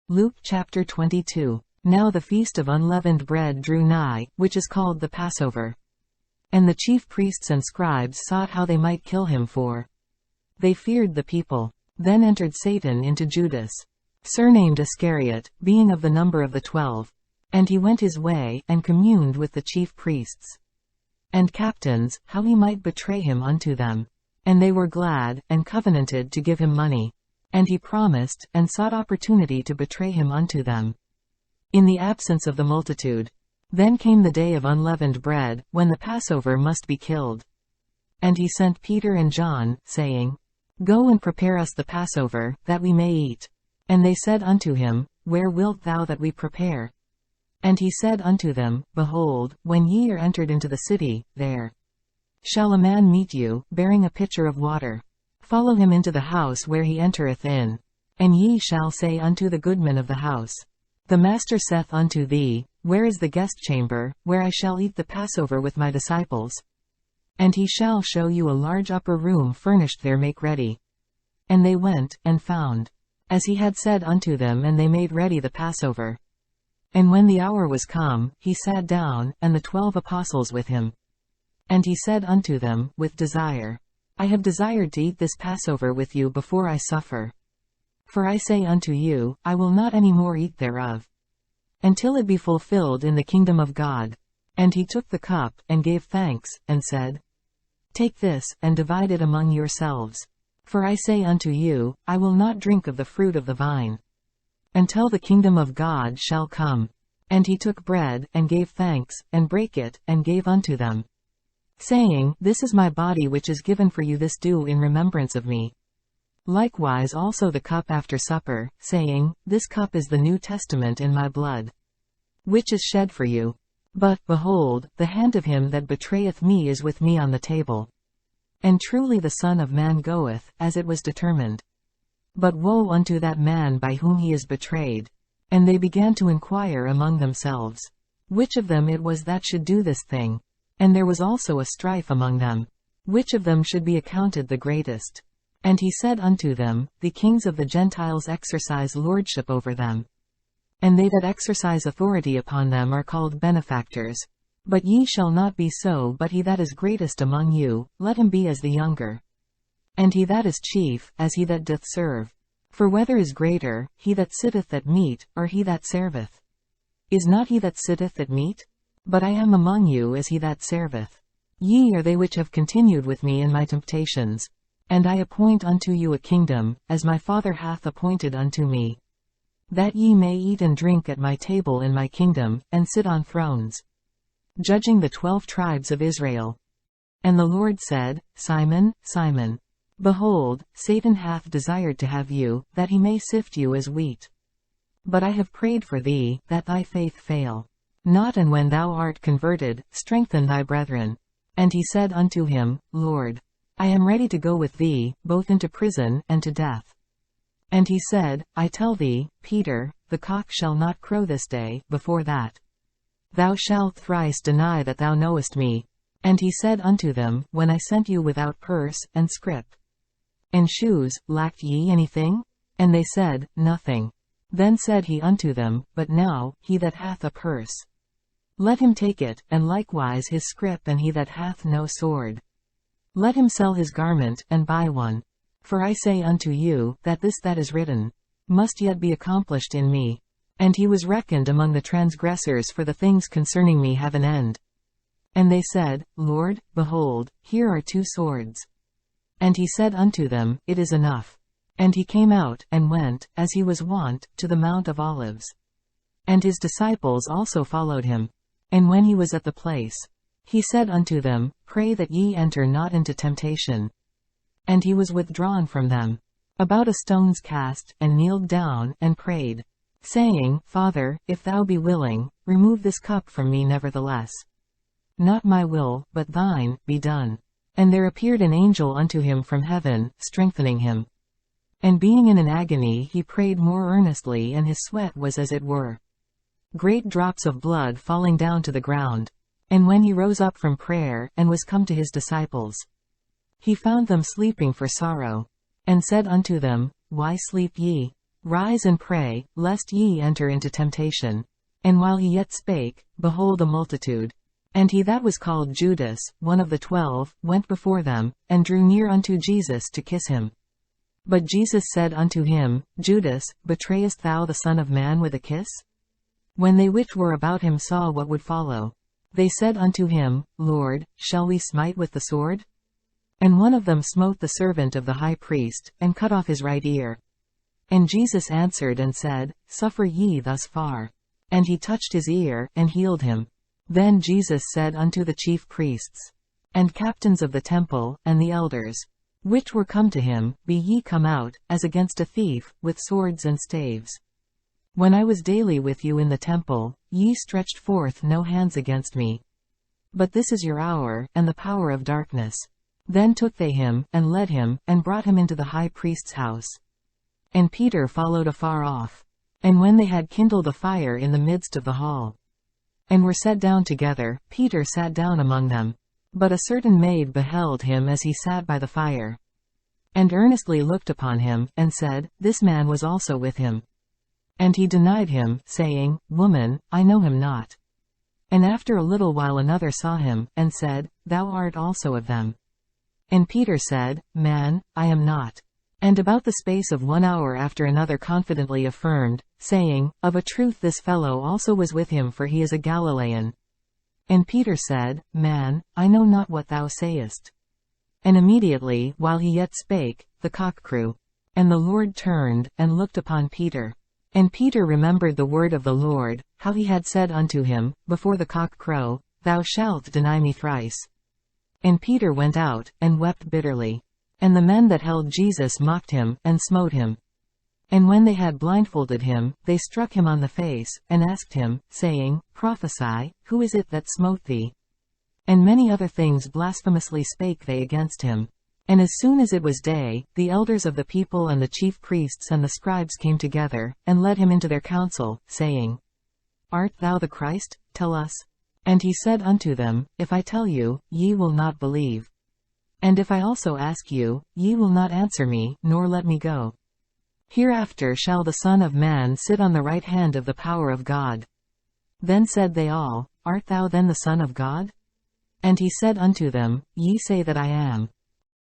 Luke chapter 22. Now the feast of unleavened bread drew nigh, which is called the Passover. And the chief priests and scribes sought how they might kill him, for they feared the people. Then entered Satan into Judas, surnamed Iscariot, being of the number of the 12. And he went his way, and communed with the chief priests and captains, how he might betray him unto them. And they were glad, and covenanted to give him money. And he promised, and sought opportunity to betray him unto them, in the absence of the multitude. Then came the day of unleavened bread, when the Passover must be killed. And he sent Peter and John, saying, Go and prepare us the Passover, that we may eat. And they said unto him, Where wilt thou that we prepare? And he said unto them, Behold, when ye are entered into the city, there shall a man meet you, bearing a pitcher of water. Follow him into the house where he entereth in. And ye shall say unto the goodman of the house, The master saith unto thee, Where is the guest chamber, where I shall eat the Passover with my disciples? And he shall show you a large upper room furnished there, make ready. And they went, and found, as he had said unto them, and they made ready the Passover. And when the hour was come, he sat down, and the 12 apostles with him. And he said unto them, With desire I have desired to eat this Passover with you before I suffer. For I say unto you, I will not any more eat thereof, until it be fulfilled in the kingdom of God. And he took the cup, and gave thanks, and said, Take this, and divide it among yourselves. For I say unto you, I will not drink of the fruit of the vine, until the kingdom of God shall come. And he took bread, and gave thanks, and brake it, and gave unto them, saying, This is my body which is given for you, this do in remembrance of me. Likewise also the cup after supper, saying, This cup is the New Testament in my blood, which is shed for you. But, behold, the hand of him that betrayeth me is with me on the table. And truly the Son of Man goeth, as it was determined. But woe unto that man by whom he is betrayed. And they began to inquire among themselves, which of them it was that should do this thing. And there was also a strife among them, which of them should be accounted the greatest. And he said unto them, The kings of the Gentiles exercise lordship over them, and they that exercise authority upon them are called benefactors. But ye shall not be so, but he that is greatest among you, let him be as the younger. And he that is chief, as he that doth serve. For whether is greater, he that sitteth at meat, or he that serveth? Is not he that sitteth at meat? But I am among you as he that serveth. Ye are they which have continued with me in my temptations. And I appoint unto you a kingdom, as my Father hath appointed unto me, that ye may eat and drink at my table in my kingdom, and sit on thrones, judging the 12 tribes of Israel. And the Lord said, Simon, Simon, behold, Satan hath desired to have you, that he may sift you as wheat. But I have prayed for thee, that thy faith fail not, and when thou art converted, strengthen thy brethren. And he said unto him, Lord, I am ready to go with thee, both into prison, and to death. And he said, I tell thee, Peter, the cock shall not crow this day, before that thou shalt thrice deny that thou knowest me. And he said unto them, When I sent you without purse, and scrip, and shoes, lacked ye anything? And they said, Nothing. Then said he unto them, But now, he that hath a purse, let him take it, and likewise his scrip, and he that hath no sword, let him sell his garment, and buy one. For I say unto you, that this that is written must yet be accomplished in me. And he was reckoned among the transgressors, for the things concerning me have an end. And they said, Lord, behold, here are 2 swords. And he said unto them, It is enough. And he came out, and went, as he was wont, to the Mount of Olives. And his disciples also followed him. And when he was at the place, he said unto them, Pray that ye enter not into temptation. And he was withdrawn from them about a stone's cast, and kneeled down, and prayed, saying, Father, if thou be willing, remove this cup from me, nevertheless not my will, but thine, be done. And there appeared an angel unto him from heaven, strengthening him. And being in an agony, he prayed more earnestly, and his sweat was as it were great drops of blood falling down to the ground. And when he rose up from prayer, and was come to his disciples, he found them sleeping for sorrow, and said unto them, Why sleep ye? Rise and pray, lest ye enter into temptation. And while he yet spake, behold a multitude. And he that was called Judas, one of the 12, went before them, and drew near unto Jesus to kiss him. But Jesus said unto him, Judas, betrayest thou the Son of Man with a kiss? When they which were about him saw what would follow, they said unto him, Lord, shall we smite with the sword? And one of them smote the servant of the high priest, and cut off his right ear. And Jesus answered and said, Suffer ye thus far. And he touched his ear, and healed him. Then Jesus said unto the chief priests, and captains of the temple, and the elders, which were come to him, Be ye come out, as against a thief, with swords and staves. When I was daily with you in the temple, ye stretched forth no hands against me. But this is your hour, and the power of darkness. Then took they him, and led him, and brought him into the high priest's house. And Peter followed afar off. And when they had kindled a fire in the midst of the hall, and were set down together, Peter sat down among them. But a certain maid beheld him as he sat by the fire, and earnestly looked upon him, and said, This man was also with him. And he denied him, saying, Woman, I know him not. And after a little while another saw him, and said, Thou art also of them. And Peter said, Man, I am not. And about the space of 1 hour after another confidently affirmed, saying, Of a truth this fellow also was with him, for he is a Galilean. And Peter said, Man, I know not what thou sayest. And immediately, while he yet spake, the cock crew. And the Lord turned, and looked upon Peter. And Peter remembered the word of the Lord, how he had said unto him, Before the cock crow, thou shalt deny me thrice. And Peter went out, and wept bitterly. And the men that held Jesus mocked him, and smote him. And when they had blindfolded him, they struck him on the face, and asked him, saying, Prophesy, who is it that smote thee? And many other things blasphemously spake they against him. And as soon as it was day, the elders of the people and the chief priests and the scribes came together, and led him into their council, saying, Art thou the Christ? Tell us. And he said unto them, If I tell you, ye will not believe. And if I also ask you, ye will not answer me, nor let me go. Hereafter shall the Son of Man sit on the right hand of the power of God. Then said they all, Art thou then the Son of God? And he said unto them, Ye say that I am.